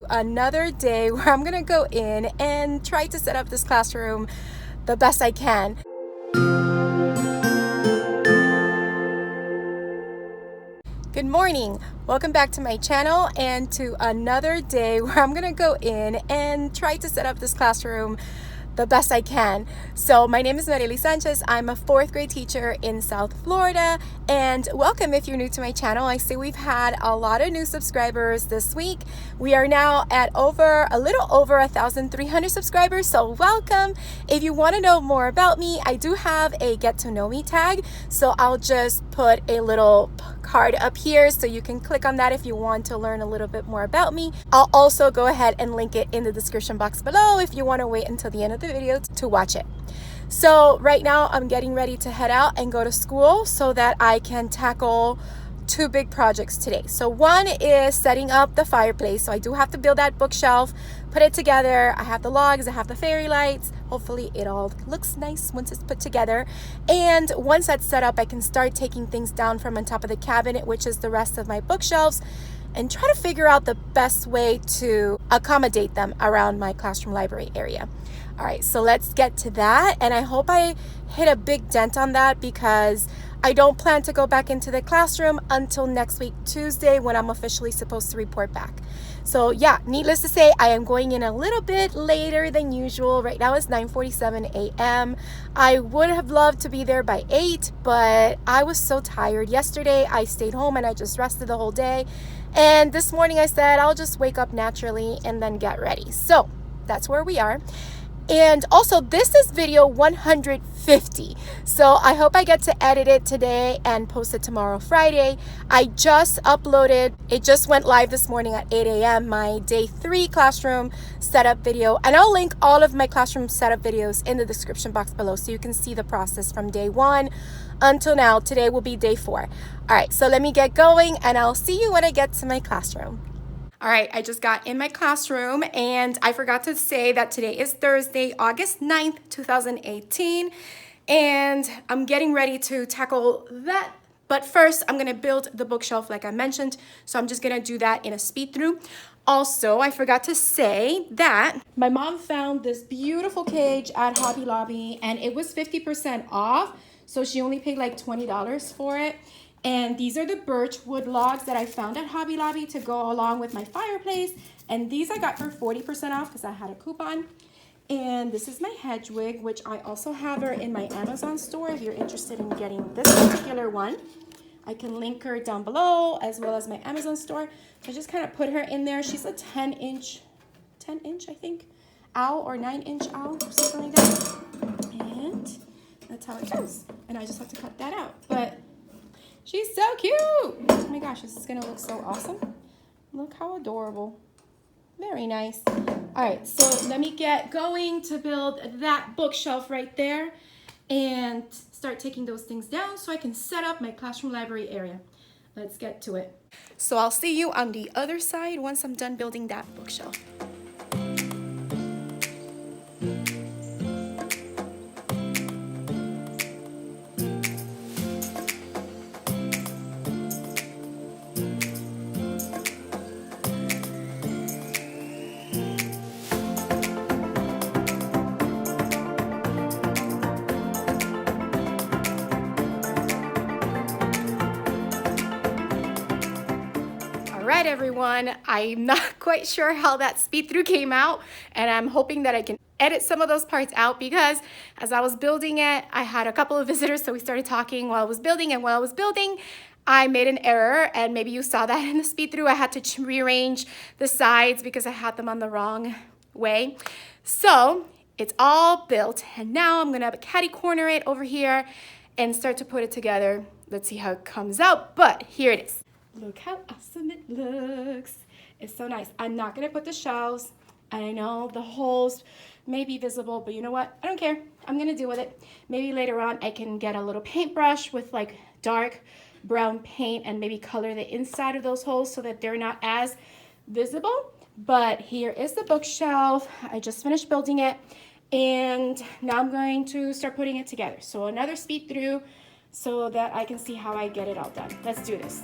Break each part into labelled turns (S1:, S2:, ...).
S1: another day where I'm gonna go in and try to set up this classroom the best I can. Good morning, welcome back to my channel and to another day where I'm gonna go in and try to set up this classroom the best I can. So my name is Mariely Sanchez. I'm a 4th grade teacher in South Florida, and welcome if you're new to my channel. I see we've had a lot of new subscribers this week. We are now at a little over 1,300 subscribers, so welcome. If you want to know more about me, I do have a get to know me tag, so I'll just put a little card up here so you can click on that if you want to learn a little bit more about me. I'll also go ahead and link it in the description box below if you want to wait until the end of the video to watch it. So right now I'm getting ready to head out and go to school so that I can tackle 2 big projects today. So one is setting up the fireplace. So I do have to build that bookshelf, put it together. I have the logs, I have the fairy lights. Hopefully it all looks nice once it's put together. And once that's set up, I can start taking things down from on top of the cabinet, which is the rest of my bookshelves, and try to figure out the best way to accommodate them around my classroom library area. All right, so let's get to that. And I hope I hit a big dent on that because I don't plan to go back into the classroom until next week, Tuesday, when I'm officially supposed to report back. So yeah, needless to say, I am going in a little bit later than usual. Right now it's 9:47 a.m. I would have loved to be there by 8, but I was so tired. Yesterday, I stayed home and I just rested the whole day. And this morning I said, I'll just wake up naturally and then get ready. So that's where we are. And also, this is video 150. So I hope I get to edit it today and post it tomorrow, Friday. I just uploaded, it just went live this morning at 8 a.m., my day 3 classroom setup video. And I'll link all of my classroom setup videos in the description box below so you can see the process from day 1 until now. Today will be day 4. All right, so let me get going and I'll see you when I get to my classroom. All right, I just got in my classroom and I forgot to say that today is Thursday, August 9th, 2018. And I'm getting ready to tackle that. But first, I'm gonna build the bookshelf like I mentioned. So I'm just gonna do that in a speed through. Also, I forgot to say that my mom found this beautiful cage at Hobby Lobby and it was 50% off. So she only paid like $20 for it. And these are the birch wood logs that I found at Hobby Lobby to go along with my fireplace. And these I got for 40% off because I had a coupon. And this is my hedgewig, which I also have her in my Amazon store if you're interested in getting this particular one. I can link her down below as well as my Amazon store. So I just kind of put her in there. She's a 10 inch I think, owl or 9-inch owl or something like that. And that's how it goes. And I just have to cut that out. But she's so cute. Oh my gosh, this is gonna look so awesome. Look how adorable. Very nice. All right, so let me get going to build that bookshelf right there and start taking those things down so I can set up my classroom library area. Let's get to it. So I'll see you on the other side once I'm done building that bookshelf. All right, everyone, I'm not quite sure how that speed through came out, and I'm hoping that I can edit some of those parts out because as I was building it, I had a couple of visitors, so we started talking while I was building, and while I was building, I made an error, and maybe you saw that in the speed through. I had to rearrange the sides because I had them on the wrong way. So it's all built, and now I'm gonna catty corner it over here and start to put it together. Let's see how it comes out, but here it is. Look how awesome it looks. It's so nice. I'm not gonna put the shelves. I know the holes may be visible, but you know what? I don't care. I'm gonna deal with it. Maybe later on I can get a little paintbrush with like dark brown paint and maybe color the inside of those holes so that they're not as visible. But here is the bookshelf. I just finished building it and now I'm going to start putting it together. So another speed through so that I can see how I get it all done. Let's do this.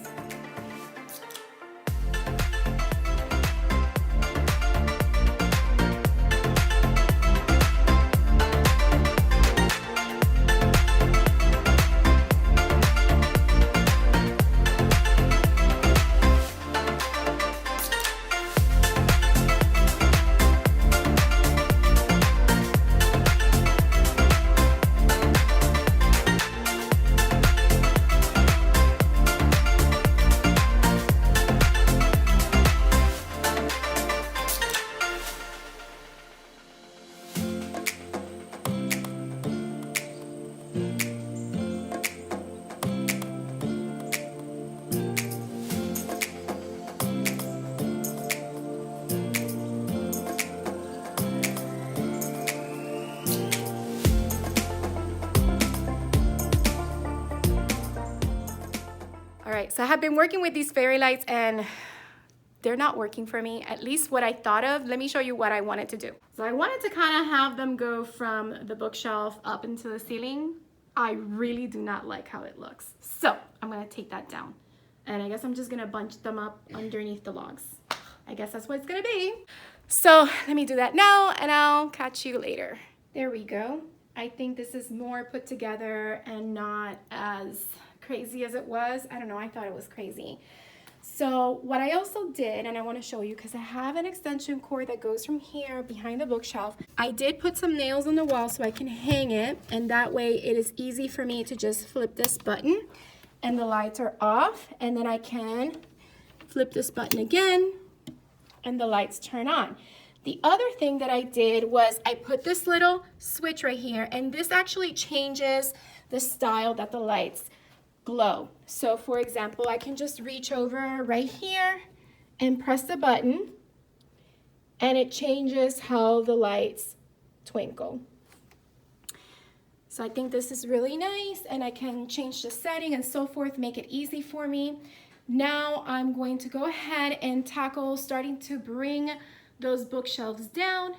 S1: right, so I have been working with these fairy lights and they're not working for me, at least what I thought of. Let me show you what I wanted to do. So I wanted to kind of have them go from the bookshelf up into the ceiling. I really do not like how it looks. So I'm gonna take that down. And I guess I'm just gonna bunch them up underneath the logs. I guess that's what it's gonna be. So let me do that now and I'll catch you later. There we go. I think this is more put together and not as crazy as it was. I don't know, I thought it was crazy. So what I also did, and I want to show you because I have an extension cord that goes from here behind the bookshelf. I did put some nails on the wall so I can hang it, and that way it is easy for me to just flip this button and the lights are off, and then I can flip this button again and the lights turn on. The other thing that I did was I put this little switch right here, and this actually changes the style that the lights glow. So for example, I can just reach over right here and press the button and it changes how the lights twinkle. So I think this is really nice, and I can change the setting and so forth, make it easy for me. Now I'm going to go ahead and tackle starting to bring those bookshelves down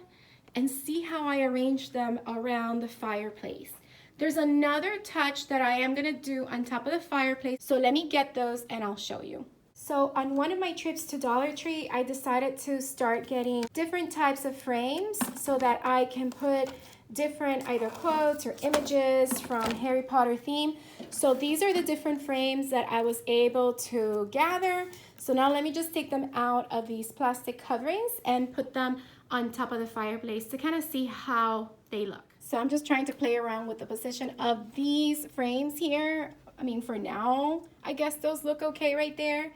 S1: and see how I arrange them around the fireplace. There's another touch that I am gonna do on top of the fireplace, so let me get those and I'll show you. So on one of my trips to Dollar Tree, I decided to start getting different types of frames so that I can put different either quotes or images from Harry Potter theme. So these are the different frames that I was able to gather. So now let me just take them out of these plastic coverings and put them on top of the fireplace to kind of see how they look. So I'm just trying to play around with the position of these frames here. I mean, for now, I guess those look okay right there.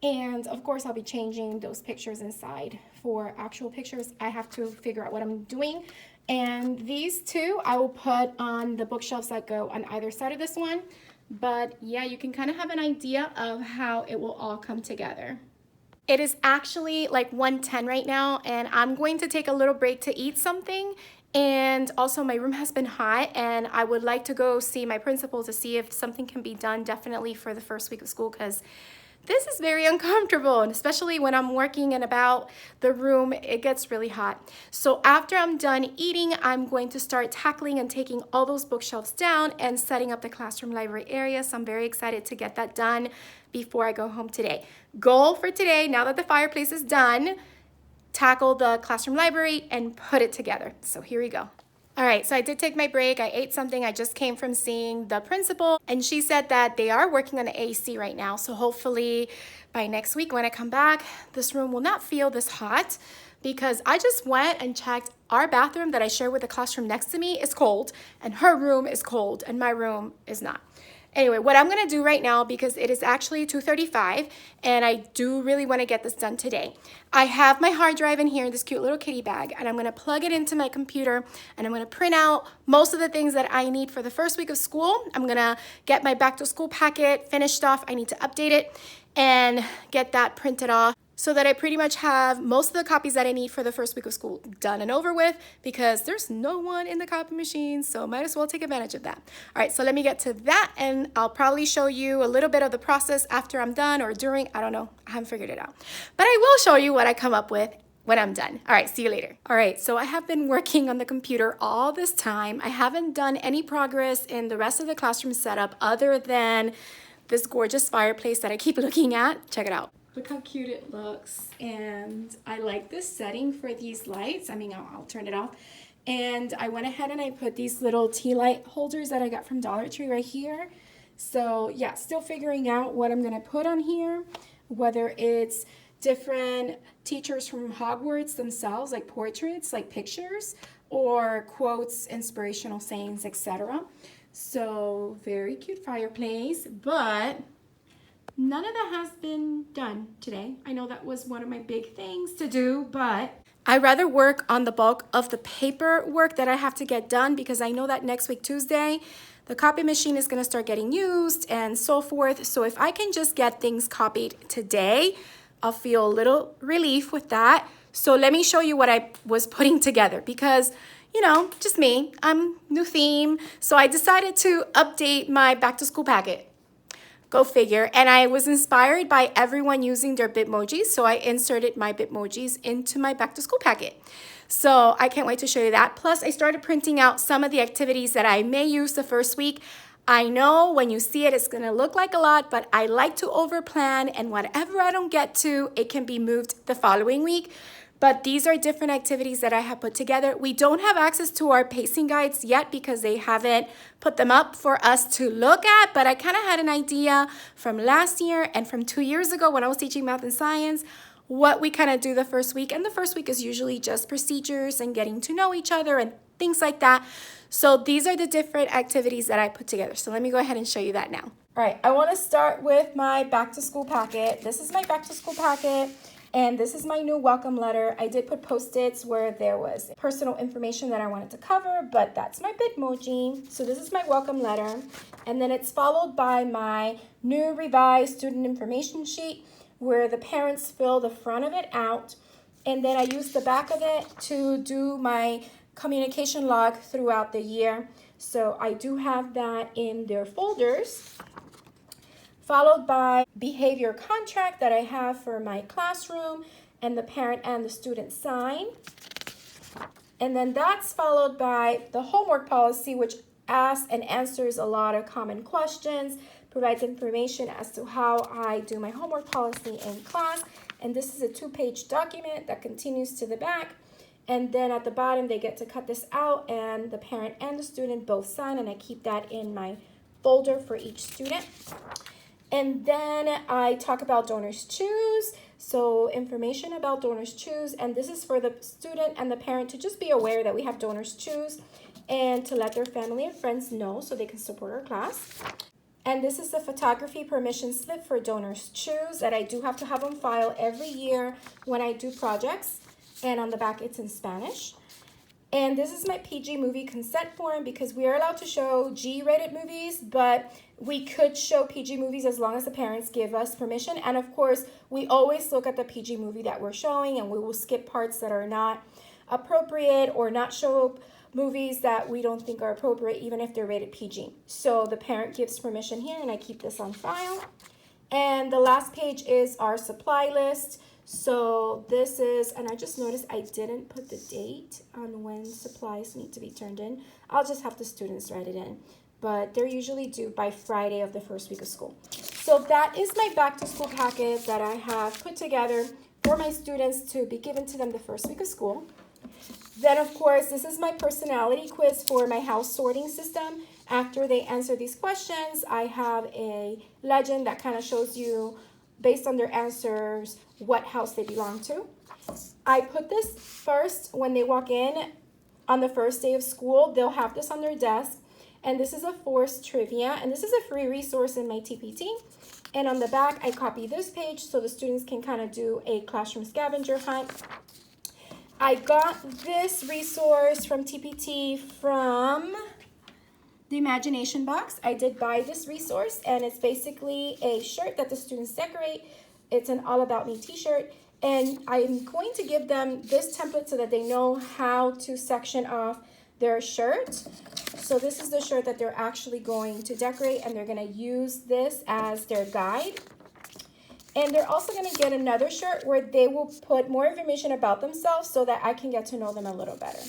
S1: And of course, I'll be changing those pictures inside for actual pictures. I have to figure out what I'm doing. And these two, I will put on the bookshelves that go on either side of this one. But yeah, you can kind of have an idea of how it will all come together. It is actually like 1:10 right now, and I'm going to take a little break to eat something. And also my room has been hot, and I would like to go see my principal to see if something can be done definitely for the first week of school, because this is very uncomfortable, and especially when I'm working in about the room, it gets really hot. So after I'm done eating, I'm going to start tackling and taking all those bookshelves down and setting up the classroom library area. So I'm very excited to get that done before I go home today. Goal for today, now that the fireplace is done, tackle the classroom library and put it together. So here we go. All right, so I did take my break. I ate something. I just came from seeing the principal, and she said that they are working on the AC right now. So hopefully by next week when I come back, this room will not feel this hot, because I just went and checked our bathroom that I share with the classroom next to me is cold, and her room is cold, and my room is not. Anyway, what I'm gonna do right now, because it is actually 2:35 and I do really wanna get this done today. I have my hard drive in here in this cute little kitty bag, and I'm gonna plug it into my computer, and I'm gonna print out most of the things that I need for the first week of school. I'm gonna get my back to school packet finished off. I need to update it and get that printed off, so that I pretty much have most of the copies that I need for the first week of school done and over with, because there's no one in the copy machine, so might as well take advantage of that. All right, so let me get to that, and I'll probably show you a little bit of the process after I'm done or during, I don't know, I haven't figured it out. But I will show you what I come up with when I'm done. All right, see you later. All right, so I have been working on the computer all this time. I haven't done any progress in the rest of the classroom setup other than this gorgeous fireplace that I keep looking at. Check it out. Look how cute it looks, and I like this setting for these lights. I mean, I'll turn it off. And I went ahead and I put these little tea light holders that I got from Dollar Tree right here. So yeah, still figuring out what I'm gonna put on here, whether it's different teachers from Hogwarts themselves, like portraits, like pictures, or quotes, inspirational sayings, etc. So very cute fireplace, but none of that has been done today. I know that was one of my big things to do, but I'd rather work on the bulk of the paperwork that I have to get done, because I know that next week, Tuesday, the copy machine is gonna start getting used and so forth. So if I can just get things copied today, I'll feel a little relief with that. So let me show you what I was putting together, because you know, just me, I'm new theme. So I decided to update my back to school packet. Go figure. And I was inspired by everyone using their Bitmojis, so I inserted my Bitmojis into my back to school packet. So I can't wait to show you that. Plus, I started printing out some of the activities that I may use the first week. I know when you see it, it's gonna look like a lot, but I like to overplan, and whatever I don't get to, it can be moved the following week. But these are different activities that I have put together. We don't have access to our pacing guides yet because they haven't put them up for us to look at, but I kind of had an idea from last year and from 2 years ago when I was teaching math and science, what we kind of do the first week. And the first week is usually just procedures and getting to know each other and things like that. So these are the different activities that I put together. So let me go ahead and show you that now. All right, I want to start with my back to school packet. This is my back to school packet. And this is my new welcome letter. I did put Post-its where there was personal information that I wanted to cover, but that's my Bitmoji. So this is my welcome letter. And then it's followed by my new revised student information sheet where the parents fill the front of it out. And then I use the back of it to do my communication log throughout the year. So I do have that in their folders, followed by behavior contract that I have for my classroom and the parent and the student sign. And then that's followed by the homework policy, which asks and answers a lot of common questions, provides information as to how I do my homework policy in class. And this is a 2-page document that continues to the back. And then at the bottom, they get to cut this out and the parent and the student both sign, and I keep that in my folder for each student. And then I talk about Donors Choose, so information about Donors Choose, and this is for the student and the parent to just be aware that we have Donors Choose and to let their family and friends know so they can support our class. And this is the photography permission slip for Donors Choose that I do have to have on file every year when I do projects, and on the back it's in Spanish. And this is my PG movie consent form because we are allowed to show G-rated movies, but we could show PG movies as long as the parents give us permission. And of course, we always look at the PG movie that we're showing, and we will skip parts that are not appropriate or not show movies that we don't think are appropriate, even if they're rated PG. So the parent gives permission here, and I keep this on file. And the last page is our supply list. So this is, and I just noticed I didn't put the date on when supplies need to be turned in. I'll just have the students write it in, but they're usually due by Friday of the first week of school. So that is my back to school packet that I have put together for my students to be given to them the first week of school. Then of course, this is my personality quiz for my house sorting system. After they answer these questions, I have a legend that kind of shows you, based on their answers, what house they belong to. I put this first when they walk in on the first day of school. They'll have this on their desk. And this is a forced trivia. And this is a free resource in my TPT. And on the back, I copy this page so the students can kind of do a classroom scavenger hunt. I got this resource from TPT from the Imagination Box. I did buy this resource, and it's basically a shirt that the students decorate. It's an All About Me t-shirt, and I'm going to give them this template so that they know how to section off their shirt. So this is the shirt that they're actually going to decorate, and they're going to use this as their guide. And they're also going to get another shirt where they will put more information about themselves so that I can get to know them a little better.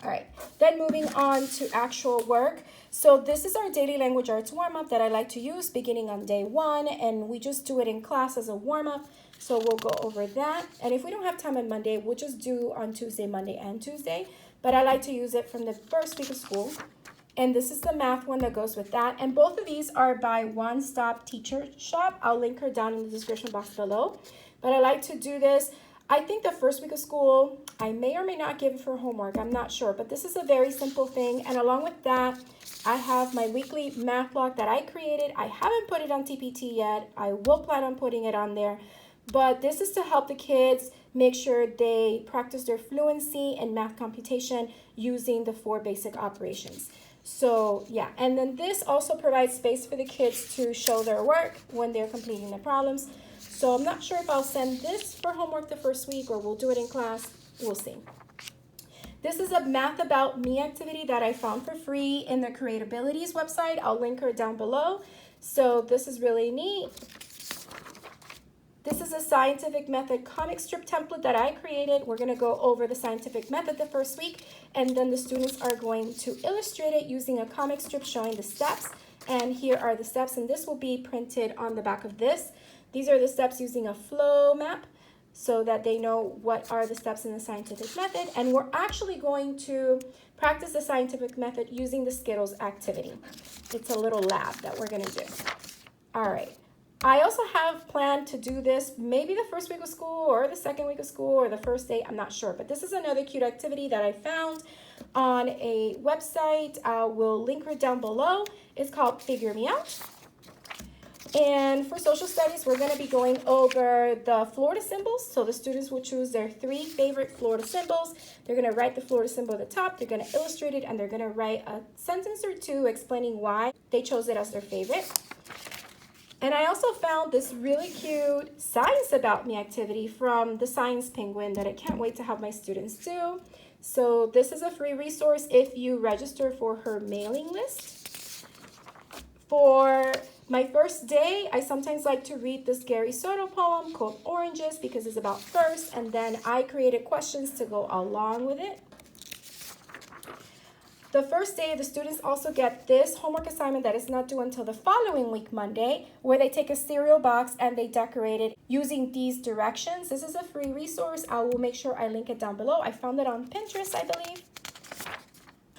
S1: All right, then moving on to actual work. So this is our daily language arts warm-up that I like to use beginning on day 1, and we just do it in class as a warm-up. So we'll go over that. And if we don't have time on Monday, we'll just do on Tuesday, Monday, and Tuesday. But I like to use it from the first week of school. And this is the math one that goes with that. And both of these are by One Stop Teacher Shop. I'll link her down in the description box below. But I like to do this. I think the first week of school, I may or may not give it for homework. I'm not sure. But this is a very simple thing. And along with that, I have my weekly math log that I created. I haven't put it on TPT yet. I will plan on putting it on there. But this is to help the kids make sure they practice their fluency in math computation using the 4 basic operations. So yeah, and then this also provides space for the kids to show their work when they're completing the problems. So I'm not sure if I'll send this for homework the first week or we'll do it in class. We'll see. This is a Math About Me activity that I found for free in the Creatabilities website. I'll link her down below. So this is really neat. This is a scientific method comic strip template that I created. We're going to go over the scientific method the first week, and then the students are going to illustrate it using a comic strip showing the steps. And here are the steps, and this will be printed on the back of this. These are the steps using a flow map so that they know what are the steps in the scientific method. And we're actually going to practice the scientific method using the Skittles activity. It's a little lab that we're going to do. All right. I also have planned to do this maybe the first week of school or the second week of school or the first day, I'm not sure. But this is another cute activity that I found on a website. I will link her down below. It's called Figure Me Out. And for social studies, we're going to be going over the Florida symbols. So the students will choose their 3 favorite Florida symbols. They're going to write the Florida symbol at the top. They're going to illustrate it, and they're going to write a sentence or 2 explaining why they chose it as their favorite. And I also found this really cute Science About Me activity from the Science Penguin that I can't wait to have my students do. So this is a free resource if you register for her mailing list. For my first day, I sometimes like to read this Gary Soto poem called Oranges because it's about first, and then I created questions to go along with it. The first day, the students also get this homework assignment that is not due until the following week, Monday, where they take a cereal box and they decorate it using these directions. This is a free resource. I will make sure I link it down below. I found it on Pinterest, I believe.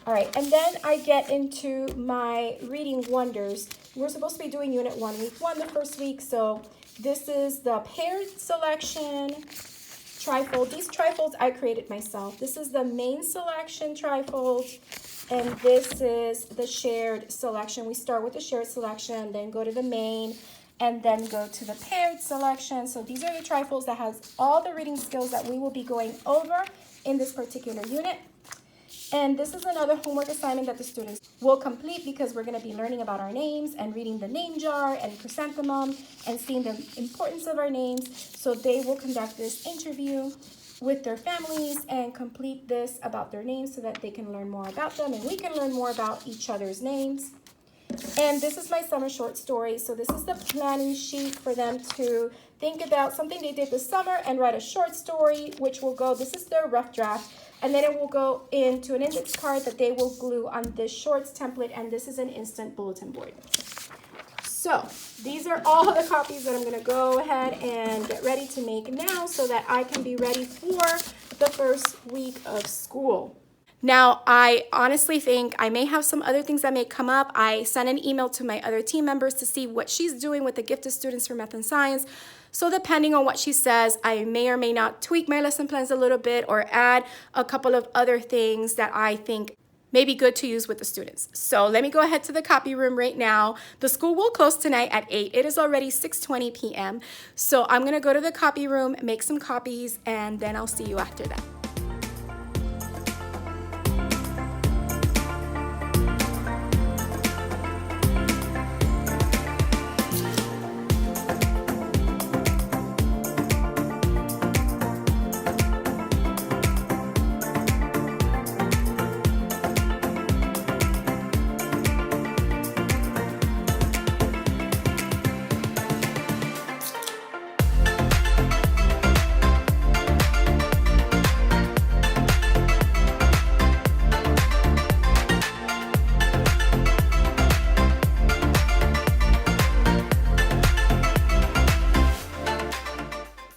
S1: All right, and then I get into my reading wonders. We're supposed to be doing Unit 1, Week 1 the first week. So this is the paired selection trifold. These trifolds I created myself. This is the main selection trifold. And this is the shared selection. We start with the shared selection, then go to the main, and then go to the paired selection. So these are the trifolds that has all the reading skills that we will be going over in this particular unit. And this is another homework assignment that the students will complete because we're going to be learning about our names and reading the name jar and chrysanthemum and seeing the importance of our names. So they will conduct this interview with their families and complete this about their names so that they can learn more about them and we can learn more about each other's names. And this is my summer short story. So this is the planning sheet for them to think about something they did this summer and write a short story, which will go, this is their rough draft, and then it will go into an index card that they will glue on this shorts template, and this is an instant bulletin board. So these are all the copies that I'm going to go ahead and get ready to make now so that I can be ready for the first week of school. Now, I honestly think I may have some other things that may come up. I sent an email to my other team members to see what she's doing with the gifted students for math and science. So depending on what she says, I may or may not tweak my lesson plans a little bit or add a couple of other things that I think may be good to use with the students. So let me go ahead to the copy room right now. The school will close tonight at 8. It is already 6:20 p.m. So I'm going to go to the copy room, make some copies, and then I'll see you after that.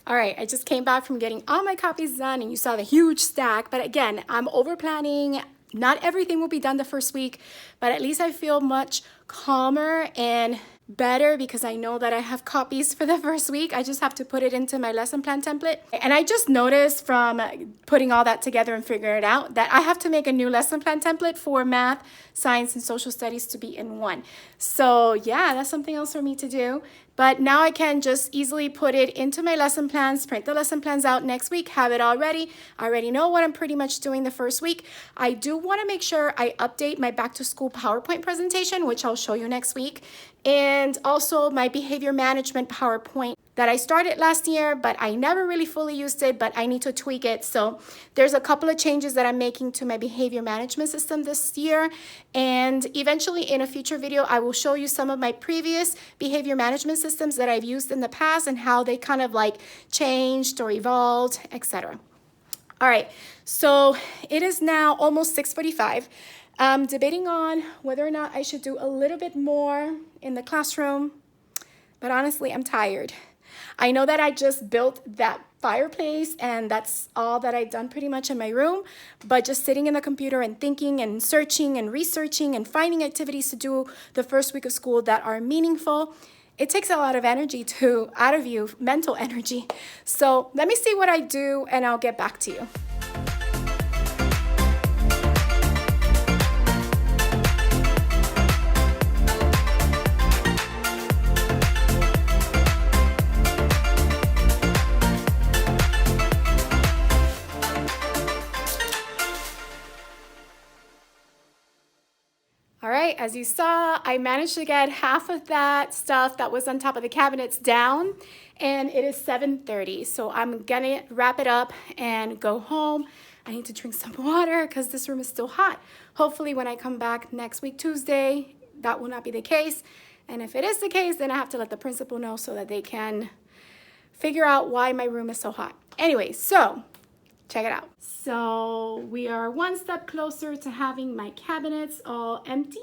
S1: All right, I just came back from getting all my copies done and you saw the huge stack, but again, I'm over planning. Not everything will be done the first week, but at least I feel much calmer and better because I know that I have copies for the first week. I just have to put it into my lesson plan template. And I just noticed from putting all that together and figuring it out that I have to make a new lesson plan template for math, science, and social studies to be in one. So yeah, that's something else for me to do. But now I can just easily put it into my lesson plans, print the lesson plans out next week, have it all ready. I already know what I'm pretty much doing the first week. I do want to make sure I update my back to school PowerPoint presentation, which I'll show you next week. And also my behavior management PowerPoint that I started last year, but I never really fully used it, but I need to tweak it. So there's a couple of changes that I'm making to my behavior management system this year. And eventually in a future video, I will show you some of my previous behavior management systems that I've used in the past and how they kind of like changed or evolved, etc. All right, so it is now almost 6:45. I'm debating on whether or not I should do a little bit more in the classroom, but honestly, I'm tired. I know that I just built that fireplace and that's all that I've done pretty much in my room, but just sitting in the computer and thinking and searching and researching and finding activities to do the first week of school that are meaningful, it takes a lot of energy out of you, mental energy. So let me see what I do and I'll get back to you. All right, as you saw, I managed to get half of that stuff that was on top of the cabinets down, and it is 7:30. So I'm gonna wrap it up and go home. I need to drink some water because this room is still hot. Hopefully when I come back next week, Tuesday, that will not be the case. And if it is the case, then I have to let the principal know so that they can figure out why my room is so hot. Anyway, so check it out. So we are one step closer to having my cabinets all empty.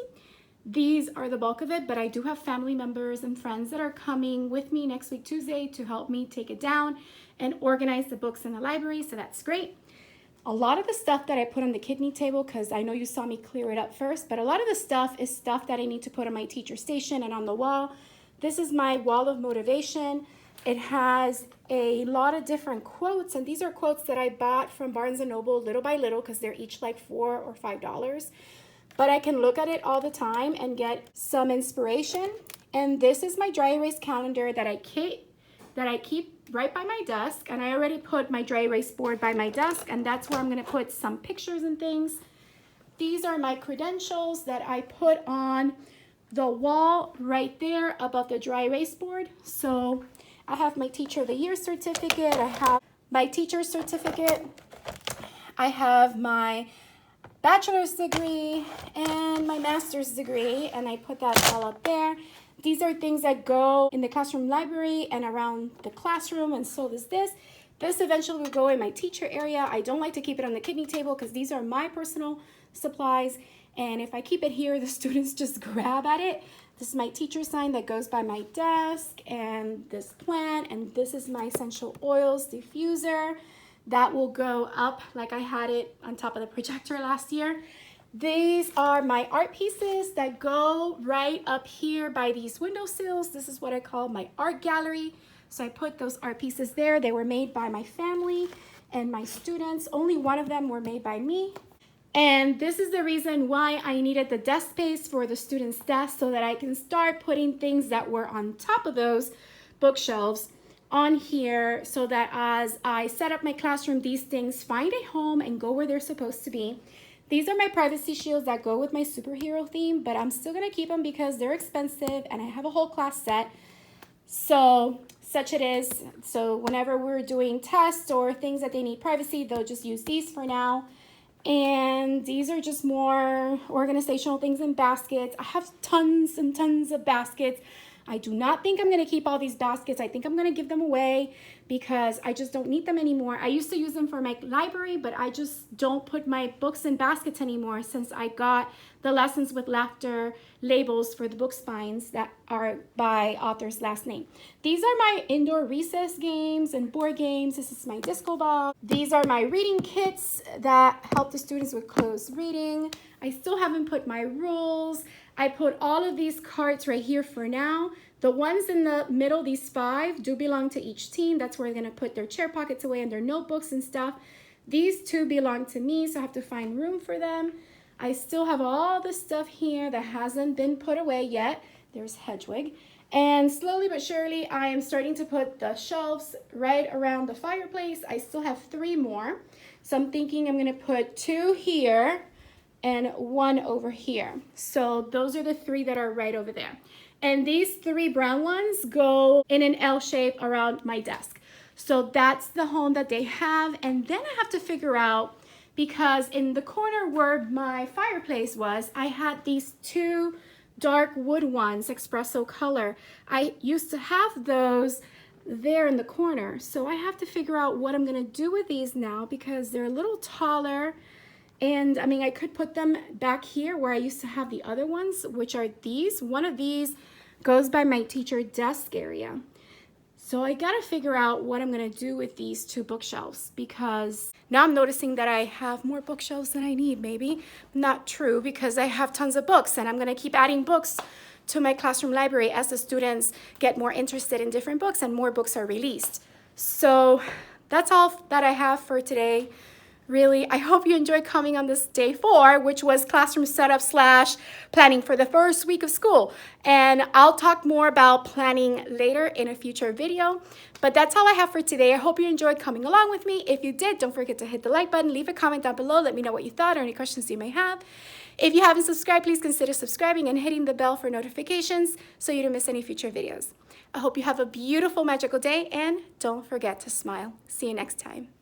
S1: These are the bulk of it, but I do have family members and friends that are coming with me next week, Tuesday, to help me take it down and organize the books in the library, so that's great. A lot of the stuff that I put on the kidney table, because I know you saw me clear it up first, but a lot of the stuff is stuff that I need to put on my teacher station and on the wall. This is my wall of motivation. It has a lot of different quotes, and these are quotes that I bought from Barnes & Noble little by little because they're each like $4 or $5. But I can look at it all the time and get some inspiration. And this is my dry erase calendar that I keep right by my desk, and I already put my dry erase board by my desk, and that's where I'm going to put some pictures and things. These are my credentials that I put on the wall right there above the dry erase board. So I have my Teacher of the Year certificate, I have my teacher's certificate, I have my bachelor's degree and my master's degree, and I put that all up there. These are things that go in the classroom library and around the classroom, and so does this. This eventually will go in my teacher area. I don't like to keep it on the kidney table because these are my personal supplies, and if I keep it here, the students just grab at it. This is my teacher sign that goes by my desk, and this plant, and this is my essential oils diffuser that will go up like I had it on top of the projector last year. These are my art pieces that go right up here by these windowsills. This is what I call my art gallery. So I put those art pieces there. They were made by my family and my students. Only one of them were made by me. And this is the reason why I needed the desk space for the students' desk, so that I can start putting things that were on top of those bookshelves on here, so that as I set up my classroom, these things find a home and go where they're supposed to be. These are my privacy shields that go with my superhero theme, but I'm still gonna keep them because they're expensive and I have a whole class set. So such it is. So whenever we're doing tests or things that they need privacy, they'll just use these for now. And these are just more organizational things in baskets. I have tons and tons of baskets. I do not think I'm going to keep all these baskets. I think I'm going to give them away because I just don't need them anymore. I used to use them for my library, but I just don't put my books in baskets anymore since I got the Lessons with Laughter labels for the book spines that are by author's last name. These are my indoor recess games and board games. This is my disco ball. These are my reading kits that help the students with closed reading. I still haven't put my rules. I put all of these cards right here for now. The ones in the middle, these 5, do belong to each team. That's where they're gonna put their chair pockets away and their notebooks and stuff. These 2 belong to me, so I have to find room for them. I still have all the stuff here that hasn't been put away yet. There's Hedwig. And slowly but surely, I am starting to put the shelves right around the fireplace. I still have 3 more. So I'm thinking I'm gonna put 2 here and 1 over here. So those are the 3 that are right over there.
S2: And these 3 brown ones go in an L shape around my desk. So that's the home that they have. And then I have to figure out, because in the corner where my fireplace was, I had these 2 dark wood ones, espresso color. I used to have those there in the corner. So I have to figure out what I'm gonna do with these now, because they're a little taller. And I mean, I could put them back here where I used to have the other ones, which are these. One of these goes by my teacher desk area. So I gotta figure out what I'm gonna do with these 2 bookshelves, because now I'm noticing that I have more bookshelves than I need. Maybe not true, because I have tons of books, and I'm gonna keep adding books to my classroom library as the students get more interested in different books and more books are released. So that's all that I have for today. Really, I hope you enjoyed coming on this day 4, which was classroom setup / planning for the first week of school. And I'll talk more about planning later in a future video. But that's all I have for today. I hope you enjoyed coming along with me. If you did, don't forget to hit the like button, leave a comment down below, let me know what you thought or any questions you may have. If you haven't subscribed, please consider subscribing and hitting the bell for notifications so you don't miss any future videos. I hope you have a beautiful, magical day, and don't forget to smile. See you next time.